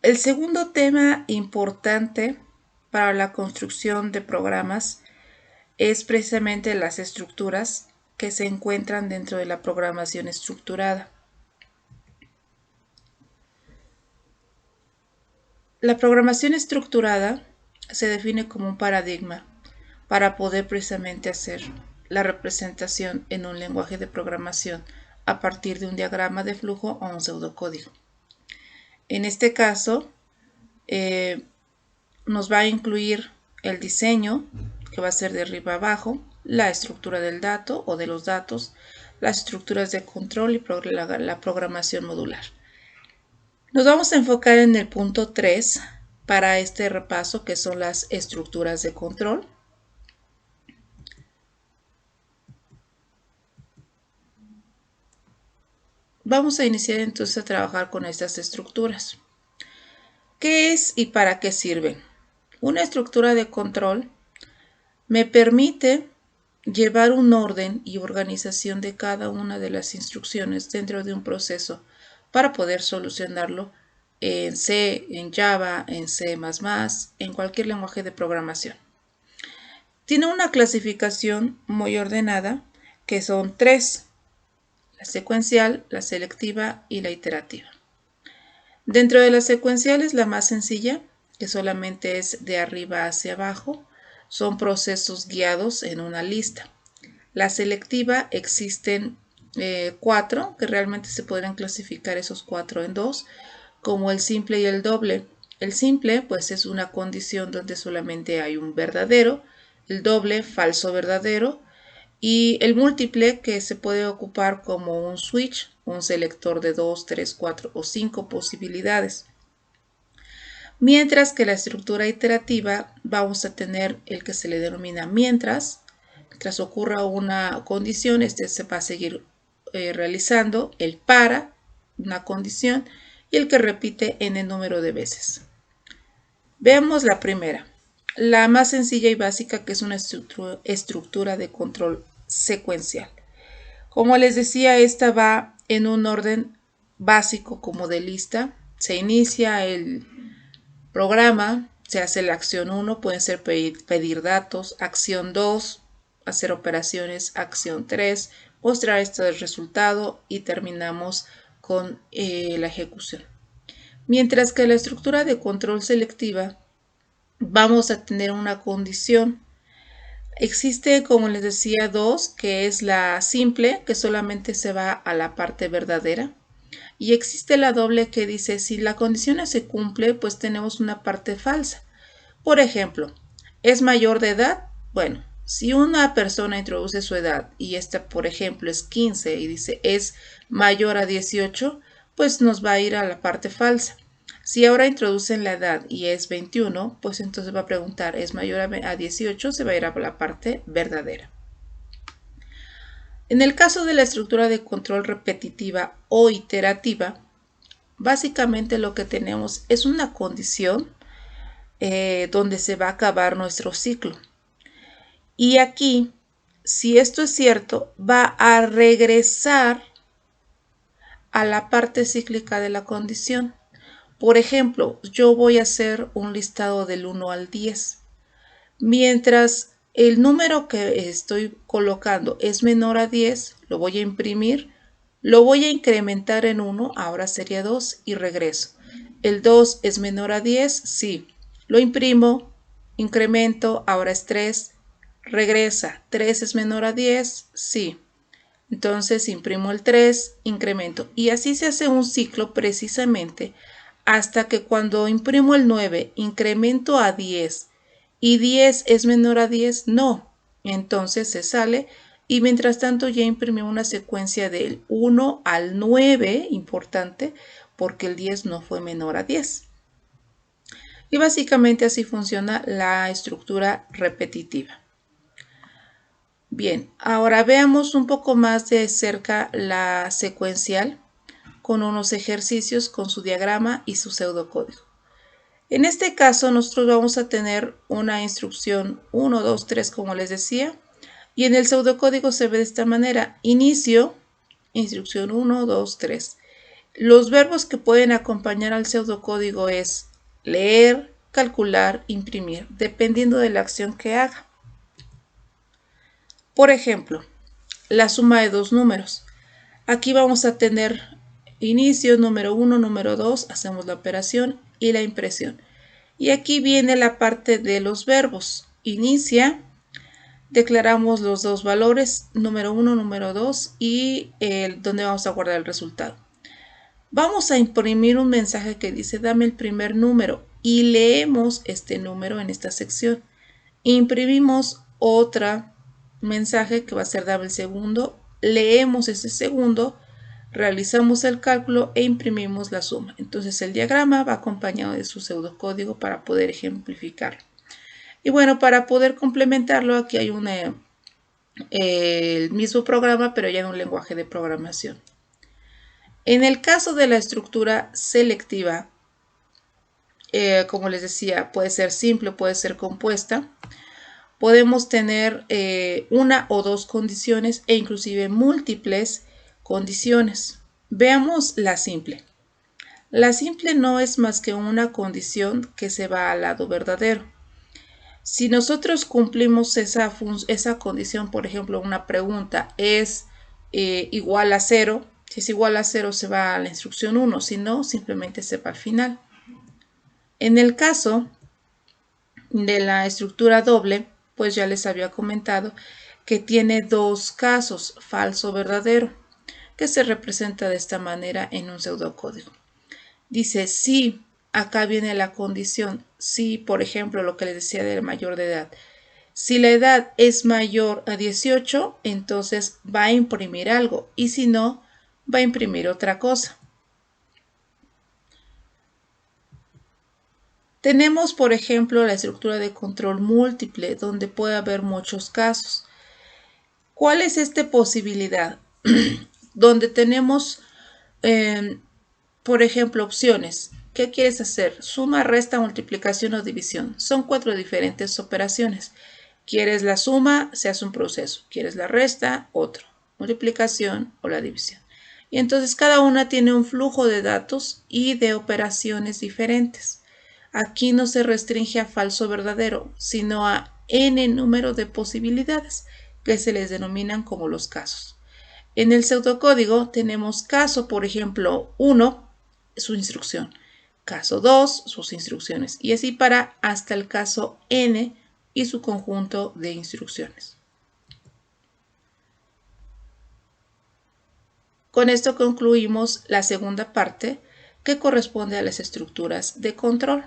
El segundo tema importante para la construcción de programas es precisamente las estructuras que se encuentran dentro de la programación estructurada. La programación estructurada se define como un paradigma para poder precisamente hacer la representación en un lenguaje de programación a partir de un diagrama de flujo o un pseudocódigo. En este caso, nos va a incluir el diseño, que va a ser de arriba a abajo, la estructura del dato o de los datos, las estructuras de control y la programación modular. Nos vamos a enfocar en el punto 3 para este repaso, que son las estructuras de control. Vamos a iniciar entonces a trabajar con estas estructuras. ¿Qué es y para qué sirven? Una estructura de control me permite llevar un orden y organización de cada una de las instrucciones dentro de un proceso para poder solucionarlo en C, en Java, en C++, en cualquier lenguaje de programación. Tiene una clasificación muy ordenada, que son 3: la secuencial, la selectiva y la iterativa. Dentro de las secuenciales, la más sencilla, que solamente es de arriba hacia abajo, son procesos guiados en una lista. La selectiva existen 4, que realmente se podrían clasificar esos 4 en 2, como el simple y el doble. El simple pues es una condición donde solamente hay un verdadero, el doble falso verdadero, y el múltiple, que se puede ocupar como un switch, un selector de 2, 3, 4 o 5 posibilidades. Mientras que la estructura iterativa vamos a tener el que se le denomina mientras ocurra una condición, este se va a seguir realizando, el para una condición y el que repite en el número de veces. Veamos la primera, la más sencilla y básica, que es una estructura de control secuencial. Como les decía, esta va en un orden básico como de lista. Se inicia el programa, se hace la acción 1, pueden ser pedir datos, acción 2, hacer operaciones, acción 3, mostrar este resultado y terminamos con la ejecución. Mientras que la estructura de control selectiva vamos a tener una condición. Existe, como les decía, 2, que es la simple, que solamente se va a la parte verdadera. Y existe la doble, que dice si la condición no se cumple, pues tenemos una parte falsa. Por ejemplo, ¿es mayor de edad? Bueno, si una persona introduce su edad y esta, por ejemplo, es 15 y dice es mayor a 18, pues nos va a ir a la parte falsa. Si ahora introducen la edad y es 21, pues entonces va a preguntar ¿es mayor a 18? Se va a ir a la parte verdadera. En el caso de la estructura de control repetitiva o iterativa, básicamente lo que tenemos es una condición donde se va a acabar nuestro ciclo. Y aquí, si esto es cierto, va a regresar a la parte cíclica de la condición. Por ejemplo, yo voy a hacer un listado del 1 al 10. Mientras el número que estoy colocando es menor a 10, lo voy a imprimir, lo voy a incrementar en 1, ahora sería 2 y regreso. El 2 es menor a 10, sí. Lo imprimo, incremento, ahora es 3, regresa. 3 es menor a 10, sí. Entonces imprimo el 3, incremento. Y así se hace un ciclo precisamente hasta que cuando imprimo el 9, incremento a 10 y 10 es menor a 10, no. Entonces se sale y mientras tanto ya imprimí una secuencia del 1 al 9, importante, porque el 10 no fue menor a 10. Y básicamente así funciona la estructura repetitiva. Bien, ahora veamos un poco más de cerca la secuencial con unos ejercicios con su diagrama y su pseudocódigo. En este caso nosotros vamos a tener una instrucción 1, 2, 3, como les decía, y en el pseudocódigo se ve de esta manera: inicio, instrucción 1, 2, 3. Los verbos que pueden acompañar al pseudocódigo es leer, calcular, imprimir, dependiendo de la acción que haga. Por ejemplo, la suma de dos números. Aquí vamos a tener inicio, número 1, número 2, hacemos la operación y la impresión. Y aquí viene la parte de los verbos. Inicia, declaramos los dos valores, número 1, número 2 y donde vamos a guardar el resultado. Vamos a imprimir un mensaje que dice dame el primer número y leemos este número en esta sección. Imprimimos otro mensaje que va a ser dame el segundo, leemos ese segundo, realizamos el cálculo e imprimimos la suma. Entonces el diagrama va acompañado de su pseudocódigo para poder ejemplificarlo. Y bueno, para poder complementarlo, aquí hay el mismo programa, pero ya en un lenguaje de programación. En el caso de la estructura selectiva, como les decía, puede ser simple, puede ser compuesta. Podemos tener una o dos condiciones e inclusive múltiples condiciones. Veamos la simple. La simple no es más que una condición que se va al lado verdadero. Si nosotros cumplimos esa condición, por ejemplo, una pregunta es igual a 0, si es igual a 0 se va a la instrucción 1, si no, simplemente se va al final. En el caso de la estructura doble, pues ya les había comentado que tiene dos casos, falso verdadero, que se representa de esta manera en un pseudocódigo. Dice si, acá viene la condición, si por ejemplo lo que les decía del mayor de edad, si la edad es mayor a 18, entonces va a imprimir algo y si no, va a imprimir otra cosa. Tenemos, por ejemplo, la estructura de control múltiple, donde puede haber muchos casos. ¿Cuál es esta posibilidad? Donde tenemos, por ejemplo, opciones. ¿Qué quieres hacer? Suma, resta, multiplicación o división. Son 4 diferentes operaciones. ¿Quieres la suma? Se hace un proceso. ¿Quieres la resta? Otro. Multiplicación o la división. Y entonces cada una tiene un flujo de datos y de operaciones diferentes. Aquí no se restringe a falso verdadero, sino a n número de posibilidades, que se les denominan como los casos. En el pseudocódigo tenemos caso, por ejemplo, 1, su instrucción, caso 2, sus instrucciones, y así para hasta el caso n y su conjunto de instrucciones. Con esto concluimos la segunda parte, que corresponde a las estructuras de control.